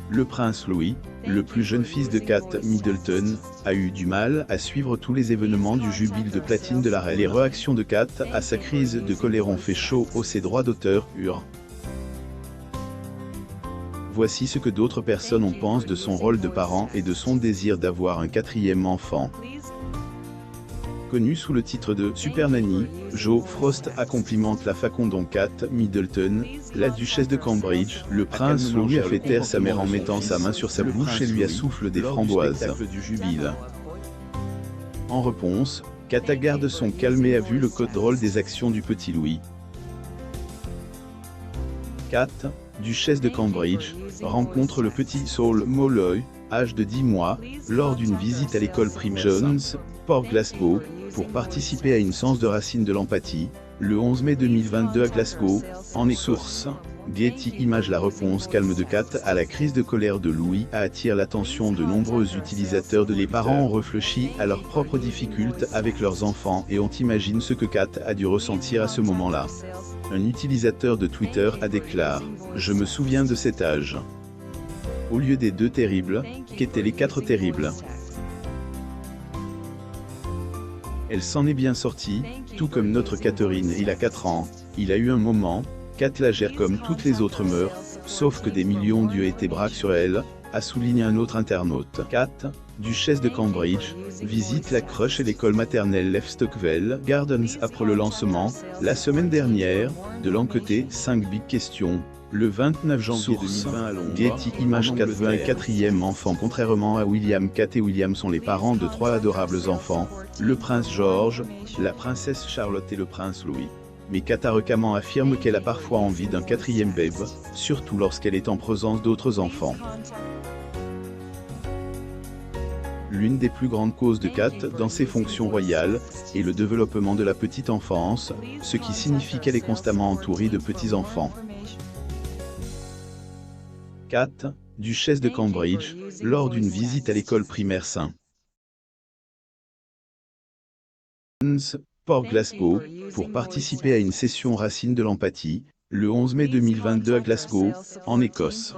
Le prince Louis, le plus jeune fils de Kate Middleton, a eu du mal à suivre tous les événements du jubile de platine de la reine. Les réactions de Kate à sa crise de colère ont fait chaud aux ses droits d'auteur. Voici ce que d'autres personnes en pensent de son rôle de parent et de son désir d'avoir un quatrième enfant. Connue sous le titre de Super Nanny, Jo Frost complimente la facondon Kate Middleton, la duchesse de Cambridge. Le prince Louis a fait taire sa mère en mettant sa main sur sa bouche et lui a soufflé des framboises. Du jubile. En réponse, Kate garde son calme et a vu le code drôle des actions du petit Louis. Kate, duchesse de Cambridge, rencontre le petit Saul Molloy, âge de 10 mois, lors d'une visite à l'école Prim Jones, Port Glasgow, pour participer à une séance de racines de l'empathie, le 11 mai 2022 à Glasgow, en Écosse. Getty Images. La réponse calme de Kate à la crise de colère de Louis attire l'attention de nombreux utilisateurs. Les parents ont réfléchi à leurs propres difficultés avec leurs enfants et on imagine ce que Kate a dû ressentir à ce moment-là. Un utilisateur de Twitter a déclaré « Je me souviens de cet âge. Au lieu des 2 terribles, qu'étaient les 4 terribles. Elle s'en est bien sortie, tout comme notre Catherine. Il a 4 ans, il a eu un moment, Kate la gère comme toutes les autres meurent, sauf que des millions d'yeux étaient braqués sur elle, a souligné un autre internaute. Kate, duchesse de Cambridge, visite la crèche et l'école maternelle Leaf Stockwell Gardens après le lancement, la semaine dernière, de l'enquête 5 Big Questions. Le 29 janvier 2020 à Londres, Getty Images. Kate veut un quatrième enfant. Contrairement à William, Kate et William sont les parents de 3 adorables enfants, le prince George, la princesse Charlotte et le prince Louis. Mais Kate récemment affirme qu'elle a parfois envie d'un 4e bébé, surtout lorsqu'elle est en présence d'autres enfants. L'une des plus grandes causes de Kate dans ses fonctions royales est le développement de la petite enfance, ce qui signifie qu'elle est constamment entourée de petits-enfants. Kate, duchesse de Cambridge, lors d'une visite à l'école primaire St. Port Glasgow, pour participer à une session racine de l'empathie, le 11 mai 2022 à Glasgow, en Écosse.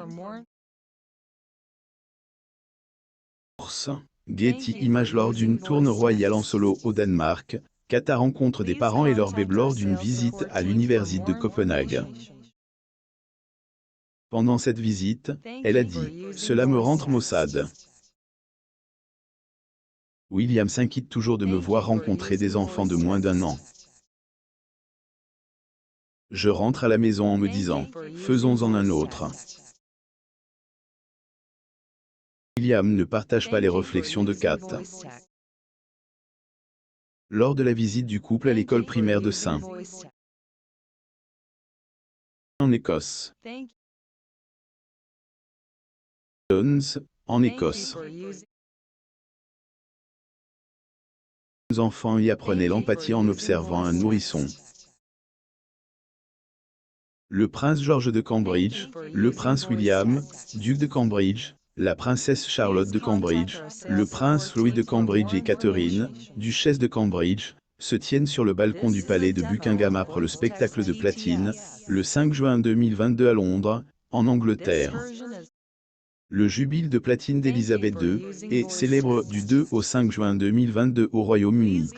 Getty Images. Lors d'une tourne royale en solo au Danemark, Kate rencontre des parents et leur bébé lors d'une visite à l'université de Copenhague. Pendant cette visite, elle a dit « Cela me rentre maussade. William s'inquiète toujours de me voir rencontrer des enfants de moins d'1 an. Je rentre à la maison en me disant « Faisons-en un autre ». William ne partage pas les réflexions de Kate. Lors de la visite du couple à l'école primaire de St. en Écosse. Jones, en Écosse. Les enfants y apprenaient l'empathie en observant un nourrisson. Le prince George de Cambridge, le prince William, duc de Cambridge, la princesse Charlotte de Cambridge, le prince Louis de Cambridge et Catherine, duchesse de Cambridge, se tiennent sur le balcon du palais de Buckingham après le spectacle de platine, le 5 juin 2022 à Londres, en Angleterre. Le jubile de platine d'Élisabeth II est célèbre du 2 au 5 juin 2022 au Royaume-Uni.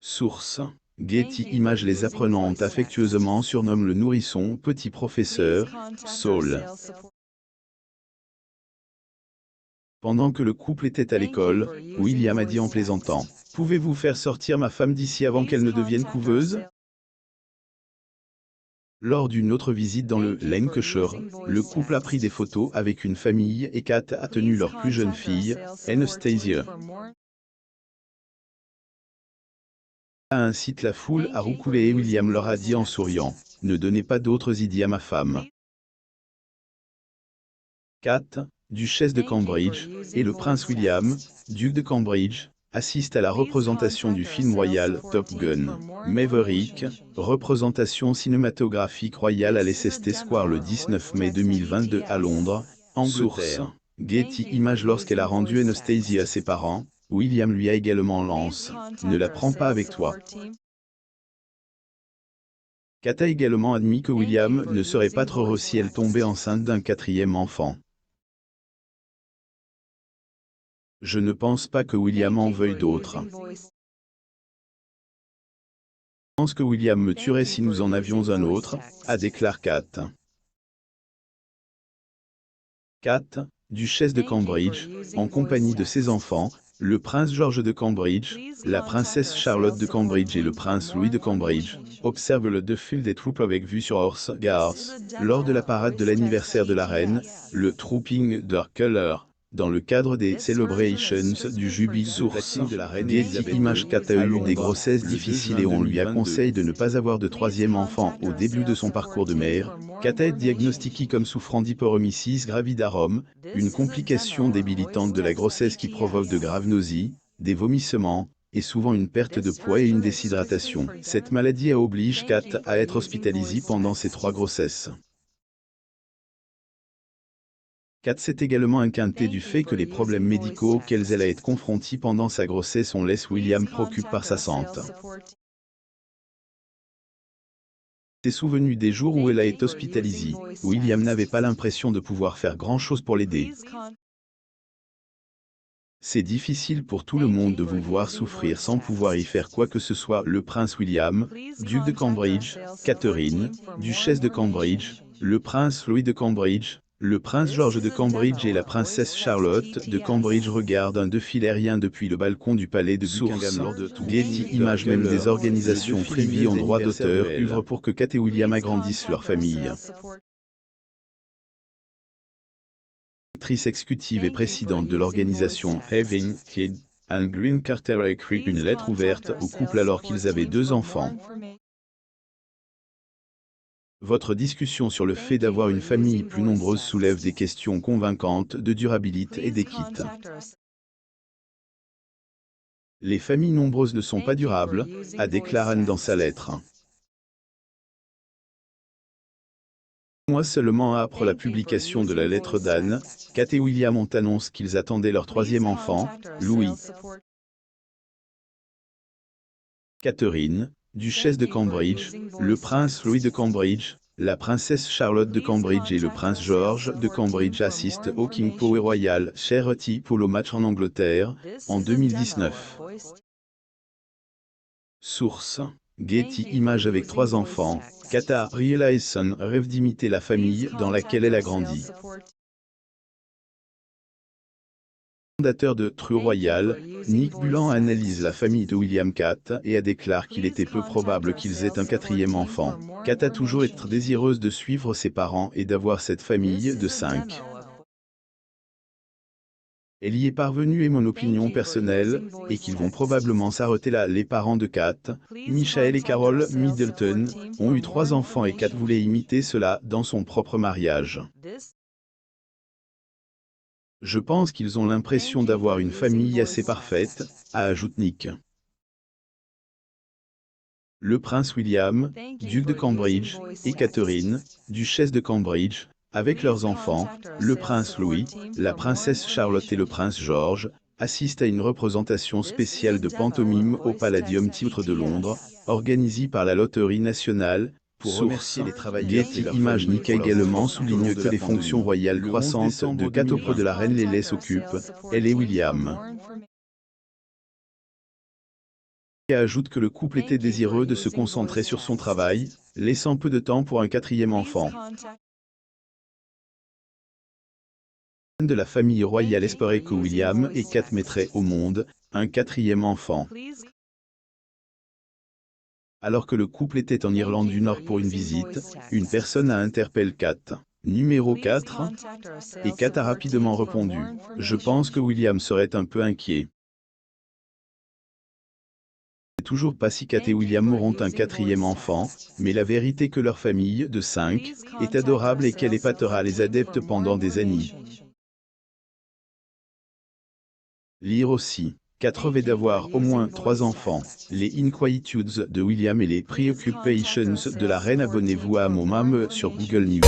Source: Getty Images. Les apprenants affectueusement surnomment le nourrisson « petit professeur » Saul. Pendant que le couple était à l'école, William a dit en plaisantant « Pouvez-vous faire sortir ma femme d'ici avant qu'elle ne devienne couveuse ?» Lors d'une autre visite dans le Lancashire, le couple a pris des photos avec une famille et Kate a tenu leur plus jeune fille, Anastasia. Incite la foule à roucouler et William leur a dit en souriant « Ne donnez pas d'autres idées à ma femme ». Kate, duchesse de Cambridge, et le prince William, duc de Cambridge, assistent à la représentation du film royal Top Gun Maverick, représentation cinématographique royale à Leicester Square le 19 mai 2022 à Londres, Angleterre. Getty Images. Lorsqu'elle a rendu Anastasia à ses parents, William lui a également lancé « Ne la prends pas avec toi ». Kat a également admis que William ne serait pas trop heureux si elle tombait enceinte d'un quatrième enfant. Je ne pense pas que William en veuille d'autres. Je pense que William me tuerait si nous en avions un autre, a déclaré Kat. Kat, duchesse de Cambridge, en compagnie de ses enfants, le prince George de Cambridge, la princesse Charlotte de Cambridge et le prince Louis de Cambridge, observe le défilé des troupes avec vue sur Horse Guards, lors de la parade de l'anniversaire de la reine, le Trooping Dark Color, dans le cadre des Celebrations du Jubilé de la reine Getty Images. Kat a eu des grossesses difficiles et on lui a conseillé de ne pas avoir de troisième enfant au début de son parcours de mère. Kat a été diagnostiquée comme souffrant d'hyperemesis gravidarum, une complication débilitante de la grossesse qui provoque de graves nausées, des vomissements, et souvent une perte de poids et une déshydratation. Cette maladie a obligé Kat à être hospitalisée pendant ses 3 grossesses. Kat s'est également inquiétée du fait que les problèmes médicaux auxquels elle a été confrontée pendant sa grossesse ont laissé William préoccupé par sa santé. S'est souvenu des jours où elle a été hospitalisée. William n'avait pas l'impression de pouvoir faire grand-chose pour l'aider. C'est difficile pour tout le monde de vous voir souffrir sans pouvoir y faire quoi que ce soit. Le prince William, duc de Cambridge, Catherine, duchesse de Cambridge, le prince Louis de Cambridge, le prince George de Cambridge et la princesse Charlotte de Cambridge regardent un défilé aérien depuis le balcon du palais de Buckingham. Getty Images. Même des organisations privées en droit d'auteur œuvrent pour que Kat et William agrandissent leur famille. L'actrice exécutive et présidente de l'organisation Having Kid and Green Carter a écrit une lettre ouverte au couple alors qu'ils avaient 2 enfants. Votre discussion sur le fait d'avoir une famille plus nombreuse soulève des questions convaincantes de durabilité et d'équité. Les familles nombreuses ne sont pas durables, a déclaré Anne dans sa lettre. Un mois seulement après la publication de la lettre d'Anne, Kat et William ont annoncé qu'ils attendaient leur 3e enfant, Louis. Catherine, duchesse de Cambridge, le prince Louis de Cambridge, la princesse Charlotte de Cambridge et le prince George de Cambridge assistent au King Power Royal Charity Polo Match en Angleterre, en 2019. Source: Getty Images. Avec 3 enfants, Kat a réalisé son rêve d'imiter la famille dans laquelle elle a grandi. Fondateur de True Royal, Nick Bullen analyse la famille de William Kat et a déclaré qu'il était peu probable qu'ils aient un 4e enfant. Kat a toujours été désireuse de suivre ses parents et d'avoir cette famille de 5. Elle y est parvenue et mon opinion personnelle est qu'ils vont probablement s'arrêter là. Les parents de Kat, Michael et Carol Middleton, ont eu 3 enfants et Kat voulait imiter cela dans son propre mariage. Je pense qu'ils ont l'impression d'avoir une famille assez parfaite, a ajouté Nick. Le prince William, duc de Cambridge, et Catherine, duchesse de Cambridge, avec leurs enfants, le prince Louis, la princesse Charlotte et le prince George, assistent à une représentation spéciale de pantomime au Palladium Theatre de Londres, organisée par la Loterie nationale. Pour remercier les travailleurs, Getty Images. Nick a également souligné que les fonctions royales croissantes de Kat auprès de la reine les laissent occupent, elle et William. Et ajoute que le couple était désireux de se concentrer sur son travail, laissant peu de temps pour un 4e enfant. De la famille royale espérait que William et Kat mettraient au monde un 4e enfant. Alors que le couple était en Irlande du Nord pour une visite, une personne a interpellé Kat. Numéro 4. Et Kat a rapidement répondu: « Je pense que William serait un peu inquiet. » C'est toujours pas si Kat et William auront un 4e enfant, mais la vérité est que leur famille de 5 est adorable et qu'elle épatera les adeptes pendant des années. Lire aussi. Kat rêvait d'avoir au moins 3 enfants. Les Inquietudes de William et les Preoccupations de la reine. Abonnez-vous à mon mame sur Google News.